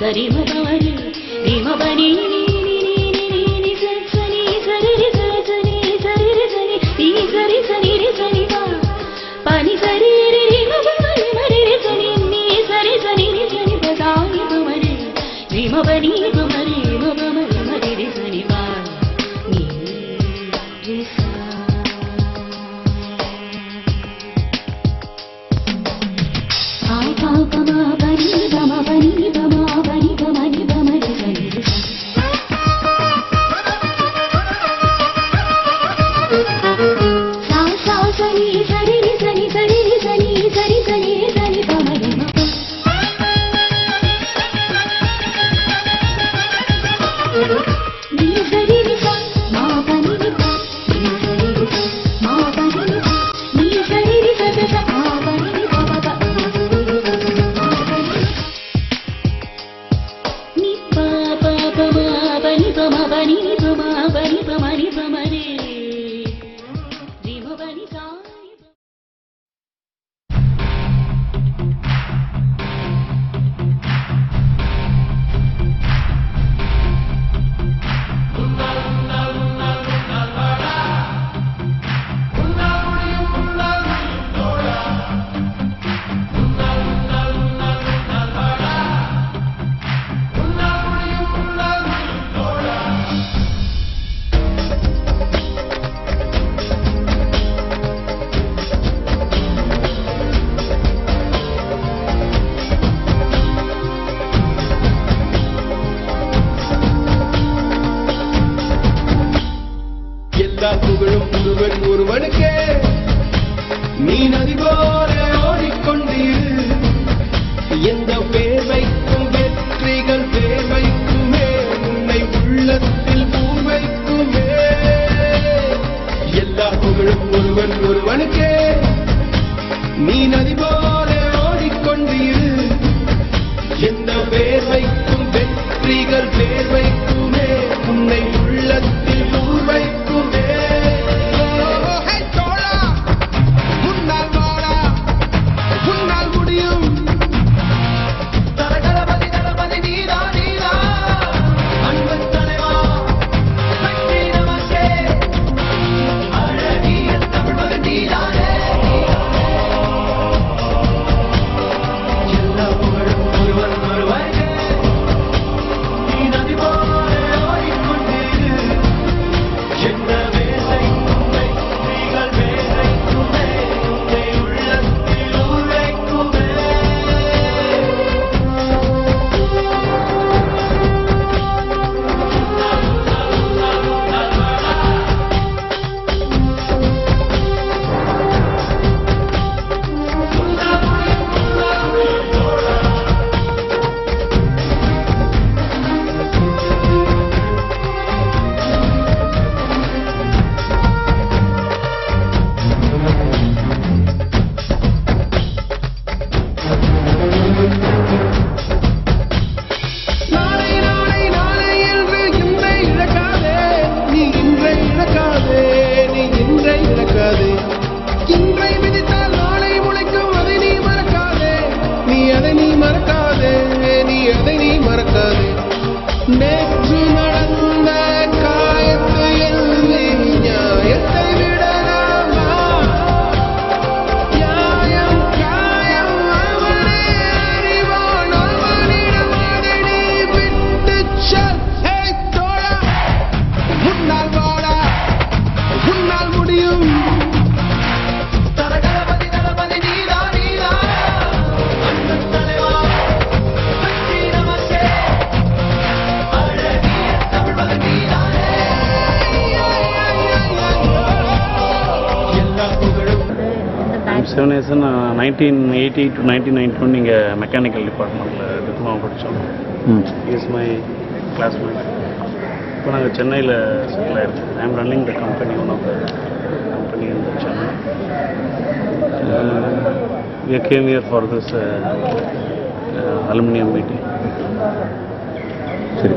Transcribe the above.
sari ma pa ma re re ma pa ni ni ni ni ni ni sa sa ni sa re re sa sa ni sa re re sa ni ni sa re sa ni pa pa ni sa re re re ma pa ma re re sa ni ni sa re sa ni pa sa ni pa ma re re ma pa ni pa ma re ma pa ma re re sa ni pa ni re sa pa pa ma pa ni pa ma pa ni pa ma pa ni pa ma ni pa ma re sa ni re sa sa sa ni sa re re sa ni sa re re sa ni sa re sa ni re sa ni pa ma re ma pa ni sa re re sa ma pa ni pa ni sa re re sa ma pa ni pa ni sa re re sa sa ma pa ni pa pa pa ni pa pa pa ma pa ni pa ma pa ni pa ma pa ni pa ma ni pa ma re re ma pa ni sa எல்லா புகழும் ஒருவன் ஒருவனுக்கே நீ நதி போல ஓடிக்கொண்டீரு எந்த பேர் வைக்கும் வெற்றிகள் பேர் வைக்குமே உன்னை உள்ளத்தில் பூர் வைக்குமே எல்லா புகழும் ஒருவன் ஒருவனுக்கே நீ நதி போல ஓடிக்கொண்டீரு எந்த பேர் வைக்கும் வெற்றிகள் பேர் வைக்குமே உன்னை உள்ளத்தில் பூர் வைக்குமே நேற்று நடந்த காயத்தை எண்ணி நியாயத்தை விடலாமா நியாயம் காயம் அவனே அறிவான் அவனிடம் அதை நீ விட்டுச் செல் ஹே தோழா முன்னால் வாடா உன்னால் முடியும் I'm 7 years in 1980 to 1991 இங்கே மெக்கானிக்கல் டிபார்ட்மெண்ட்டில் டிப்ளமா படித்தோம். Is my classmate. இப்போ நாங்கள் சென்னையில் செட்டில் ஆகிருக்கோம். I am running the company, one of the company in Chennai. We came here for this aluminum meeting. சரி.